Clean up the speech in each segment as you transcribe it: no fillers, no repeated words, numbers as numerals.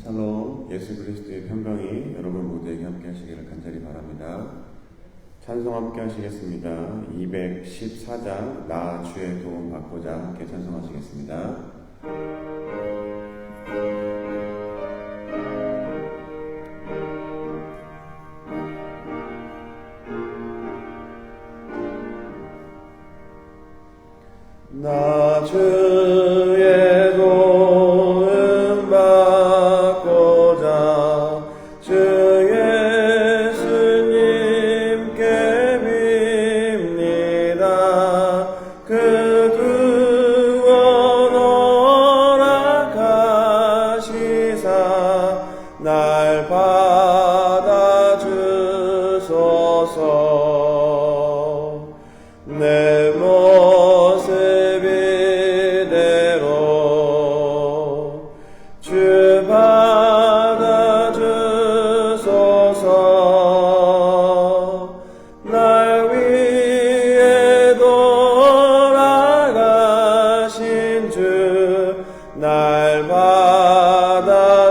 샬롬, 예수 그리스도의 편병이 여러분 모두에게 함께 하시기를 간절히 바랍니다. 찬송 함께 하시겠습니다. 214장 나 주의 도움 받고자 함께 찬송하시겠습니다. 나 주의 도움 받고자 주 예수님께 빕니다. 그 구원 허락하시사 날 받아주소서. 내 모습 이대로 주 받아주소서. 날 위해 돌아가신 주 날 받아주소서.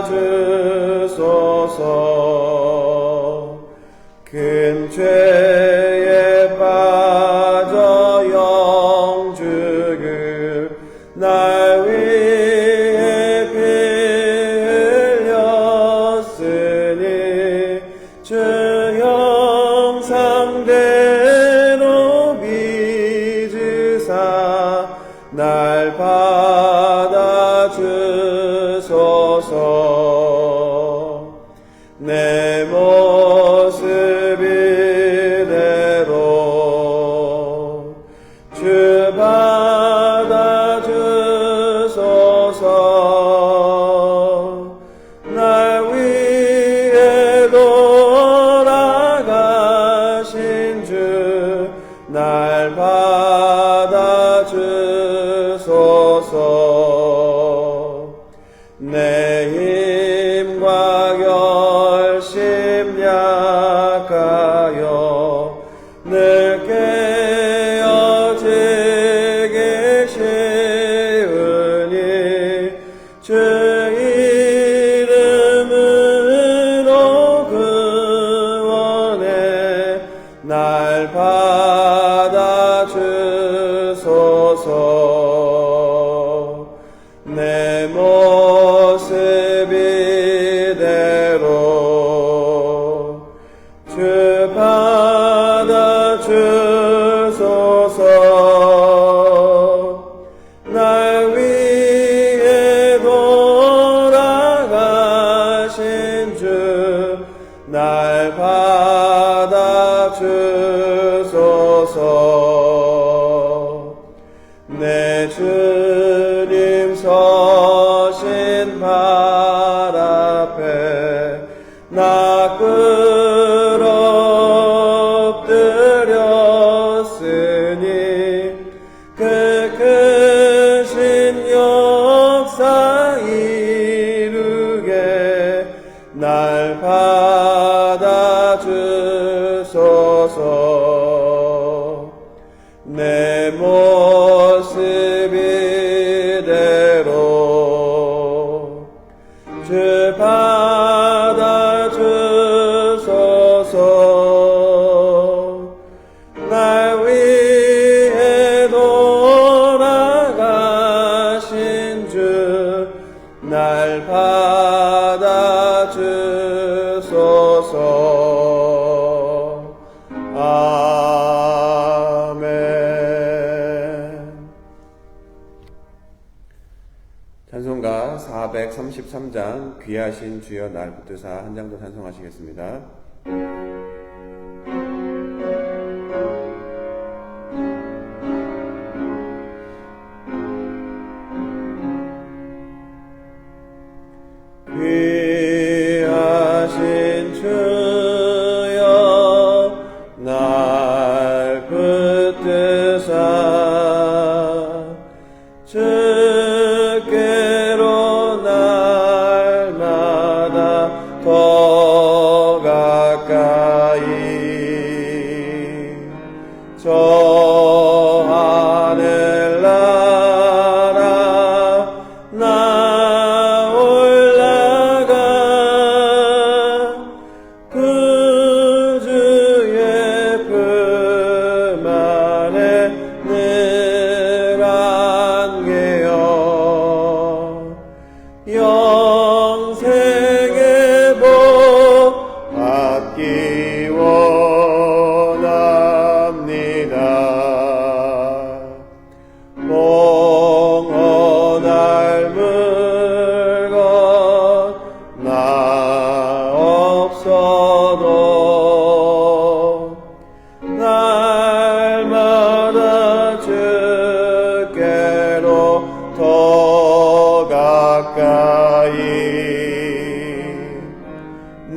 큰 죄에 빠져 영죽을 날 위해 피 흘렸으니 주 형상대로 빚으사 날 받아주소서. 내 모습 이대로 주 받아주소서. 날 위해 돌아가신 주 날 받아주소서. 내 힘과 열심 약하여 늘 깨어지기 쉬우니 주 이름으로 구원해 날 받아주소서. 내 모습 이대로 주 받아주소서. 날 위해 돌아가신 주 날 받아주소서. 내 주님 서신 발 앞에 나 엎드렸으니 그 크신 역사 이루게 날 받아주소서. 내 모습 이대로 주 받아주소서. 날 위해 돌아가신 주 날 받아주소서. 아멘. 찬송가 433장 귀하신 주여 날 붙드사 한 장 더 찬송하시겠습니다. 귀하신 주여 날 붙드사 주께로 날마다 더 저 하늘나라 나 올라가 그 주의 품 안에 늘 안개여 영생의 복 받기 원합니다. 몽어 닮은 것 나 없어도 날마다 주께로 더 가까이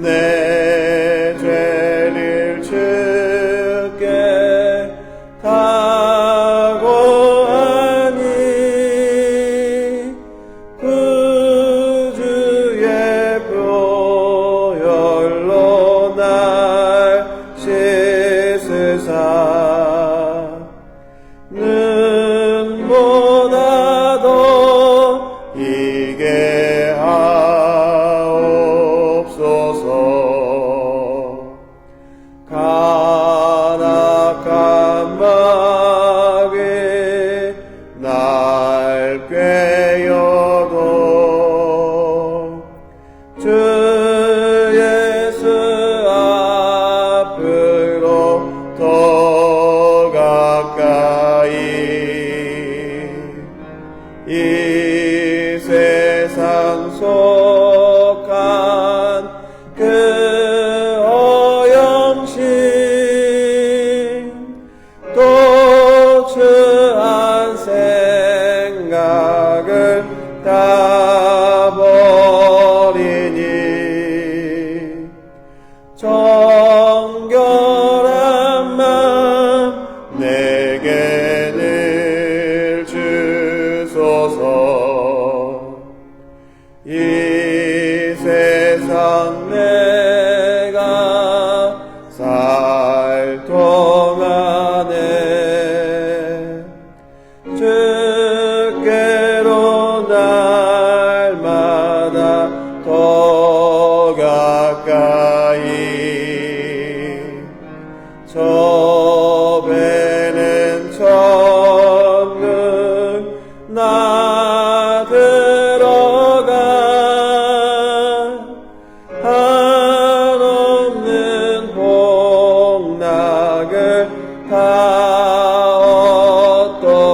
내 죄를 주께 다 고하니 그 주의 보혈로 날 씻으사 눈보다도 이게 하옵소서. 간악한 마귀 날 꾀어도 주 예수 앞으로 더 가까이 이 세상 속한 그 어영신 또 추한 생각을 다 버리니 정결한 맘 내게 늘 주소서. 이 세상 내가 살 동안에 주께로 날마다 더 가까이 저 배는 천국 나 들어가 한없는 복락을 다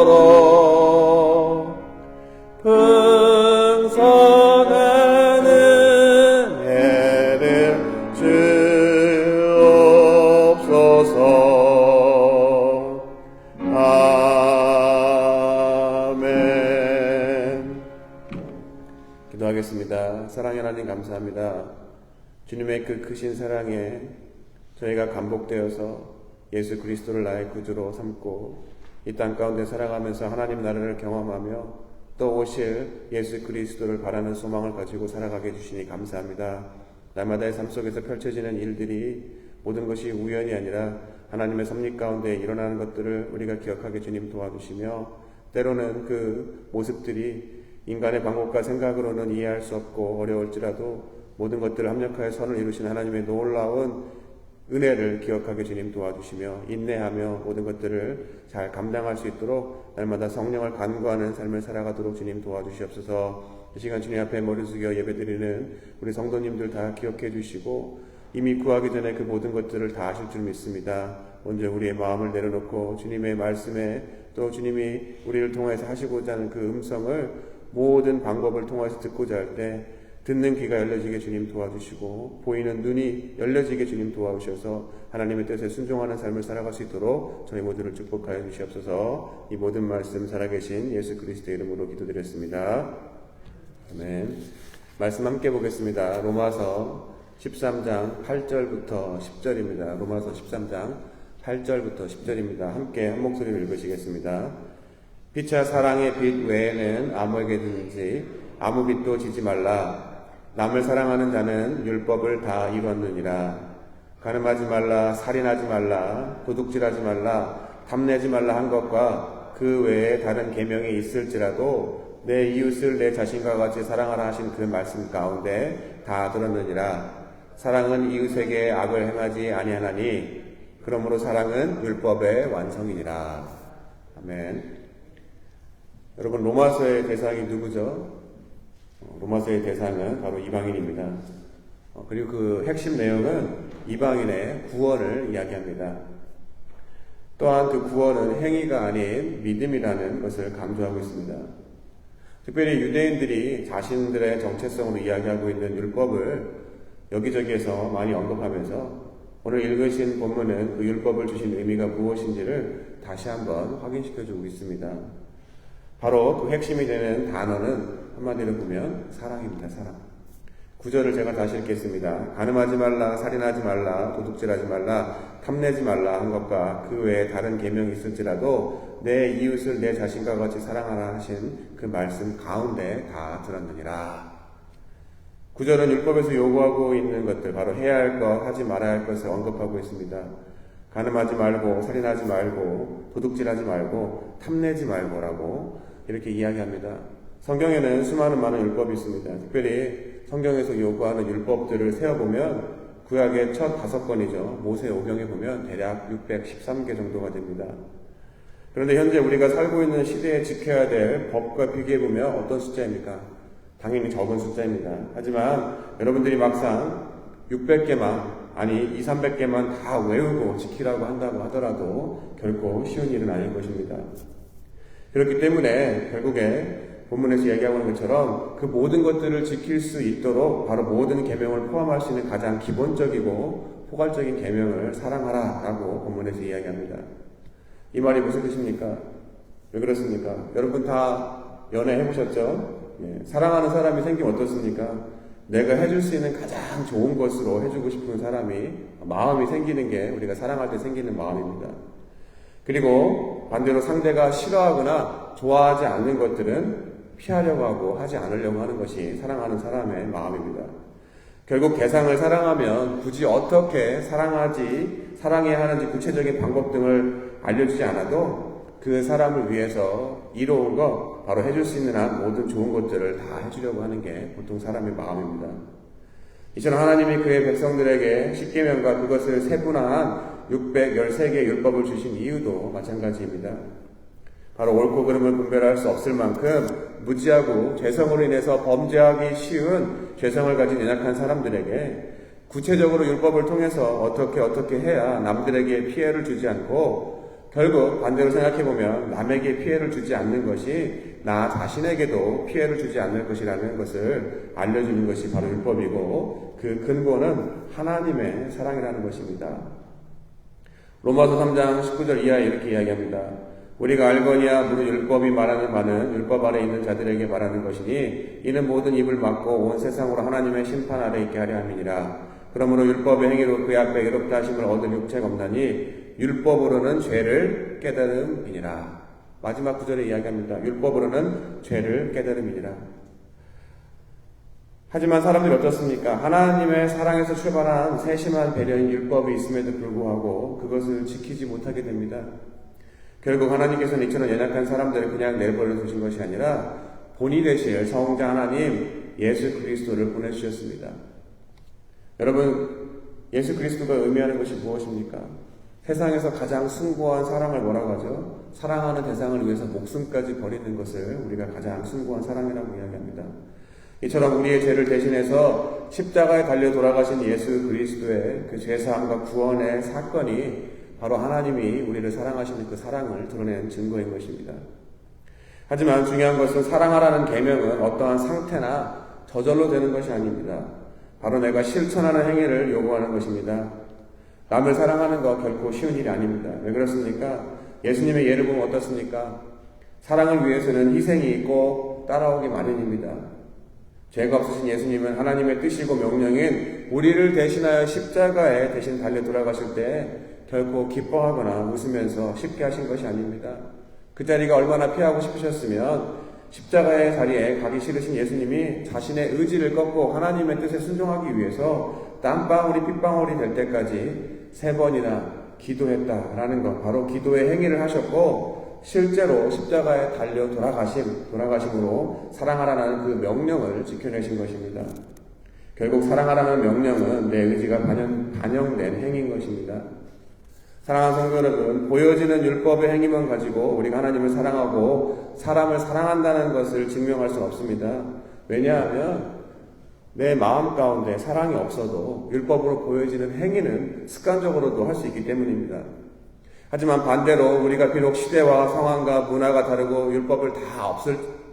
얻도록 풍성한 은혜를 주옵소서. 아멘. 기도하겠습니다. 사랑의 하나님 감사합니다. 주님의 그 크신 사랑에 저희가 감복되어서 예수 그리스도를 나의 구주로 삼고 이 땅 가운데 살아가면서 하나님 나라를 경험하며 또 오실 예수 그리스도를 바라는 소망을 가지고 살아가게 해주시니 감사합니다. 날마다의 삶 속에서 펼쳐지는 일들이 모든 것이 우연이 아니라 하나님의 섭리 가운데 일어나는 것들을 우리가 기억하게 주님 도와주시며 때로는 그 모습들이 인간의 방법과 생각으로는 이해할 수 없고 어려울지라도 모든 것들을 합력하여 선을 이루신 하나님의 놀라운 은혜를 기억하게 주님 도와주시며 인내하며 모든 것들을 잘 감당할 수 있도록 날마다 성령을 간구하는 삶을 살아가도록 주님 도와주시옵소서. 이 시간 주님 앞에 머리 숙여 예배드리는 우리 성도님들 다 기억해 주시고 이미 구하기 전에 그 모든 것들을 다 아실 줄 믿습니다. 먼저 우리의 마음을 내려놓고 주님의 말씀에 또 주님이 우리를 통해서 하시고자 하는 그 음성을 모든 방법을 통해서 듣고자 할 때 듣는 귀가 열려지게 주님 도와주시고 보이는 눈이 열려지게 주님 도와주셔서 하나님의 뜻에 순종하는 삶을 살아갈 수 있도록 저희 모두를 축복하여 주시옵소서. 이 모든 말씀 살아계신 예수 그리스도의 이름으로 기도드렸습니다. 아멘. 말씀 함께 보겠습니다. 로마서 13장 8절부터 10절입니다. 로마서 13장 8절부터 10절입니다. 함께 한 목소리로 읽으시겠습니다. 피차 사랑의 빛 외에는 아무에게든지 아무 빛도 지지 말라. 남을 사랑하는 자는 율법을 다 이뤘느니라. 간음하지 말라, 살인하지 말라, 도둑질하지 말라, 탐내지 말라 한 것과 그 외에 다른 계명이 있을지라도 내 이웃을 내 자신과 같이 사랑하라 하신 그 말씀 가운데 다 들었느니라. 사랑은 이웃에게 악을 행하지 아니하나니 그러므로 사랑은 율법의 완성이니라. 아멘. 여러분, 로마서의 대상이 누구죠? 로마서의 대상은 바로 이방인입니다. 그리고 그 핵심 내용은 이방인의 구원을 이야기합니다. 또한 그 구원은 행위가 아닌 믿음이라는 것을 강조하고 있습니다. 특별히 유대인들이 자신들의 정체성으로 이야기하고 있는 율법을 여기저기에서 많이 언급하면서 오늘 읽으신 본문은 그 율법을 주신 의미가 무엇인지를 다시 한번 확인시켜주고 있습니다. 바로 그 핵심이 되는 단어는 한마디로 보면 사랑입니다. 사랑. 구절을 제가 다시 읽겠습니다. 간음하지 말라, 살인하지 말라, 도둑질하지 말라, 탐내지 말라 한 것과 그 외에 다른 계명이 있을지라도 내 이웃을 내 자신과 같이 사랑하라 하신 그 말씀 가운데 다 들었느니라. 구절은 율법에서 요구하고 있는 것들, 바로 해야 할 것, 하지 말아야 할 것을 언급하고 있습니다. 간음하지 말고, 살인하지 말고, 도둑질하지 말고, 탐내지 말고라고 이렇게 이야기합니다. 성경에는 수많은 많은 율법이 있습니다. 특별히 성경에서 요구하는 율법들을 세어보면 구약의 첫 5권이죠. 모세오경에 보면 대략 613개 정도가 됩니다. 그런데 현재 우리가 살고 있는 시대에 지켜야 될 법과 비교해보면 어떤 숫자입니까? 당연히 적은 숫자입니다. 하지만 여러분들이 막상 600개만, 아니 200~300개만 다 외우고 지키라고 한다고 하더라도 결코 쉬운 일은 아닐 것입니다. 그렇기 때문에 결국에 본문에서 얘기하고 있는 것처럼 그 모든 것들을 지킬 수 있도록 바로 모든 계명을 포함할 수 있는 가장 기본적이고 포괄적인 계명을 사랑하라 라고 본문에서 이야기합니다. 이 말이 무슨 뜻입니까? 왜 그렇습니까? 여러분 다 연애해보셨죠? 사랑하는 사람이 생기면 어떻습니까? 내가 해줄 수 있는 가장 좋은 것으로 해주고 싶은 사람이 마음이 생기는 게 우리가 사랑할 때 생기는 마음입니다. 그리고 반대로 상대가 싫어하거나 좋아하지 않는 것들은 피하려고 하고 하지 않으려고 하는 것이 사랑하는 사람의 마음입니다. 결국 대상을 사랑하면 굳이 어떻게 사랑해야 하는지 구체적인 방법 등을 알려주지 않아도 그 사람을 위해서 이로운 것, 바로 해줄 수 있는 한 모든 좋은 것들을 다 해주려고 하는 게 보통 사람의 마음입니다. 이처럼 하나님이 그의 백성들에게 십계명과 그것을 세분화한 613개의 율법을 주신 이유도 마찬가지입니다. 바로 옳고 그름을 분별할 수 없을 만큼 무지하고 죄성으로 인해서 범죄하기 쉬운 죄성을 가진 연약한 사람들에게 구체적으로 율법을 통해서 어떻게 해야 남들에게 피해를 주지 않고 결국 반대로 생각해보면 남에게 피해를 주지 않는 것이 나 자신에게도 피해를 주지 않을 것이라는 것을 알려주는 것이 바로 율법이고 그 근본은 하나님의 사랑이라는 것입니다. 로마서 3장 19절 이하에 이렇게 이야기합니다. 우리가 알거니와 무릇 율법이 말하는 바는 율법 아래 있는 자들에게 말하는 것이니 이는 모든 입을 막고 온 세상으로 하나님의 심판 아래 있게 하려 함이니라. 그러므로 율법의 행위로 그의 앞에 의롭다 하심을 얻을 육체가 없나니 율법으로는 죄를 깨달음이니라. 마지막 구절에 이야기합니다. 율법으로는 죄를 깨달음이니라. 하지만 사람들이 어떻습니까? 하나님의 사랑에서 출발한 세심한 배려인 율법이 있음에도 불구하고 그것을 지키지 못하게 됩니다. 결국 하나님께서는 이처럼 연약한 사람들을 그냥 내버려 두신 것이 아니라 본이 되실 성자 하나님 예수 그리스도를 보내주셨습니다. 여러분, 예수 그리스도가 의미하는 것이 무엇입니까? 세상에서 가장 숭고한 사랑을 뭐라고 하죠? 사랑하는 대상을 위해서 목숨까지 버리는 것을 우리가 가장 숭고한 사랑이라고 이야기합니다. 이처럼 우리의 죄를 대신해서 십자가에 달려 돌아가신 예수 그리스도의 그 죄사함과 구원의 사건이 바로 하나님이 우리를 사랑하시는 그 사랑을 드러낸 증거인 것입니다. 하지만 중요한 것은 사랑하라는 계명은 어떠한 상태나 저절로 되는 것이 아닙니다. 바로 내가 실천하는 행위를 요구하는 것입니다. 남을 사랑하는 것 결코 쉬운 일이 아닙니다. 왜 그렇습니까? 예수님의 예를 보면 어떻습니까? 사랑을 위해서는 희생이 있고 따라오기 마련입니다. 죄가 없으신 예수님은 하나님의 뜻이고 명령인 우리를 대신하여 십자가에 대신 달려 돌아가실 때 결코 기뻐하거나 웃으면서 쉽게 하신 것이 아닙니다. 그 자리가 얼마나 피하고 싶으셨으면 십자가의 자리에 가기 싫으신 예수님이 자신의 의지를 꺾고 하나님의 뜻에 순종하기 위해서 땀방울이 핏방울이 될 때까지 3번이나 기도했다라는 것, 바로 기도의 행위를 하셨고 실제로 십자가에 달려 돌아가심으로 사랑하라는 그 명령을 지켜내신 것입니다. 결국 사랑하라는 명령은 내 의지가 반영된 행위인 것입니다. 사랑하는 성도 여러분, 보여지는 율법의 행위만 가지고 우리가 하나님을 사랑하고 사람을 사랑한다는 것을 증명할 수는 없습니다. 왜냐하면 내 마음 가운데 사랑이 없어도 율법으로 보여지는 행위는 습관적으로도 할 수 있기 때문입니다. 하지만 반대로 우리가 비록 시대와 상황과 문화가 다르고 율법을 다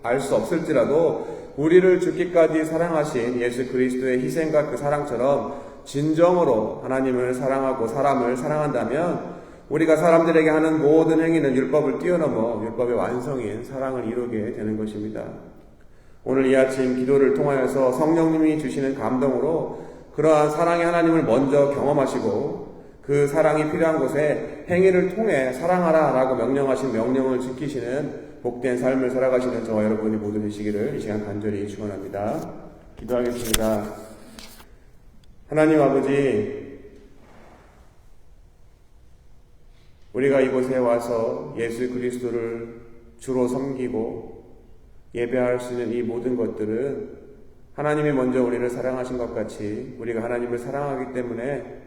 알 수 없을지라도 우리를 죽기까지 사랑하신 예수 그리스도의 희생과 그 사랑처럼 진정으로 하나님을 사랑하고 사람을 사랑한다면 우리가 사람들에게 하는 모든 행위는 율법을 뛰어넘어 율법의 완성인 사랑을 이루게 되는 것입니다. 오늘 이 아침 기도를 통하여서 성령님이 주시는 감동으로 그러한 사랑의 하나님을 먼저 경험하시고 그 사랑이 필요한 곳에 행위를 통해 사랑하라 라고 명령하신 명령을 지키시는 복된 삶을 살아가시는 저와 여러분이 모두 되시기를 이 시간 간절히 축원합니다. 기도하겠습니다. 하나님 아버지, 우리가 이곳에 와서 예수 그리스도를 주로 섬기고 예배할 수 있는 이 모든 것들은 하나님이 먼저 우리를 사랑하신 것 같이 우리가 하나님을 사랑하기 때문에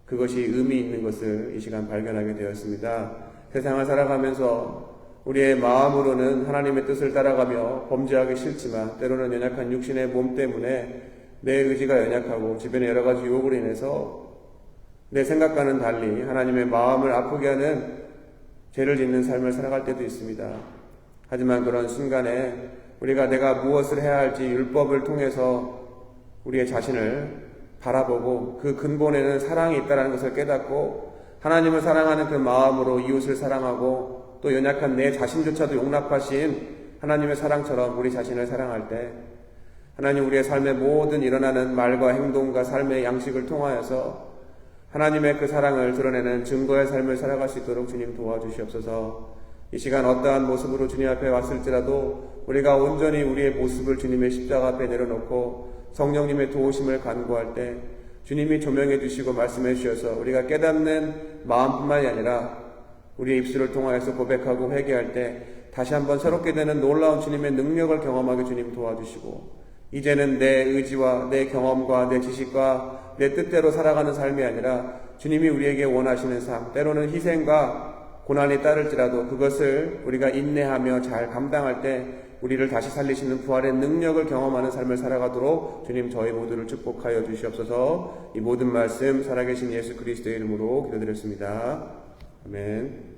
그것이 의미 있는 것을 이 시간 발견하게 되었습니다. 세상을 살아가면서 우리의 마음으로는 하나님의 뜻을 따라가며 범죄하기 싫지만 때로는 연약한 육신의 몸 때문에 내 의지가 연약하고 주변의 여러 가지 유혹으로 인해서 내 생각과는 달리 하나님의 마음을 아프게 하는 죄를 짓는 삶을 살아갈 때도 있습니다. 하지만 그런 순간에 우리가 내가 무엇을 해야 할지 율법을 통해서 우리의 자신을 바라보고 그 근본에는 사랑이 있다는 것을 깨닫고 하나님을 사랑하는 그 마음으로 이웃을 사랑하고 또 연약한 내 자신조차도 용납하신 하나님의 사랑처럼 우리 자신을 사랑할 때 하나님 우리의 삶의 모든 일어나는 말과 행동과 삶의 양식을 통하여서 하나님의 그 사랑을 드러내는 증거의 삶을 살아갈 수 있도록 주님 도와주시옵소서. 이 시간 어떠한 모습으로 주님 앞에 왔을지라도 우리가 온전히 우리의 모습을 주님의 십자가 앞에 내려놓고 성령님의 도우심을 간구할 때 주님이 조명해 주시고 말씀해 주셔서 우리가 깨닫는 마음뿐만이 아니라 우리의 입술을 통하여서 고백하고 회개할 때 다시 한번 새롭게 되는 놀라운 주님의 능력을 경험하게 주님 도와주시고 이제는 내 의지와 내 경험과 내 지식과 내 뜻대로 살아가는 삶이 아니라 주님이 우리에게 원하시는 삶, 때로는 희생과 고난이 따를지라도 그것을 우리가 인내하며 잘 감당할 때 우리를 다시 살리시는 부활의 능력을 경험하는 삶을 살아가도록 주님 저희 모두를 축복하여 주시옵소서. 이 모든 말씀 살아계신 예수 그리스도의 이름으로 기도드렸습니다. 아멘.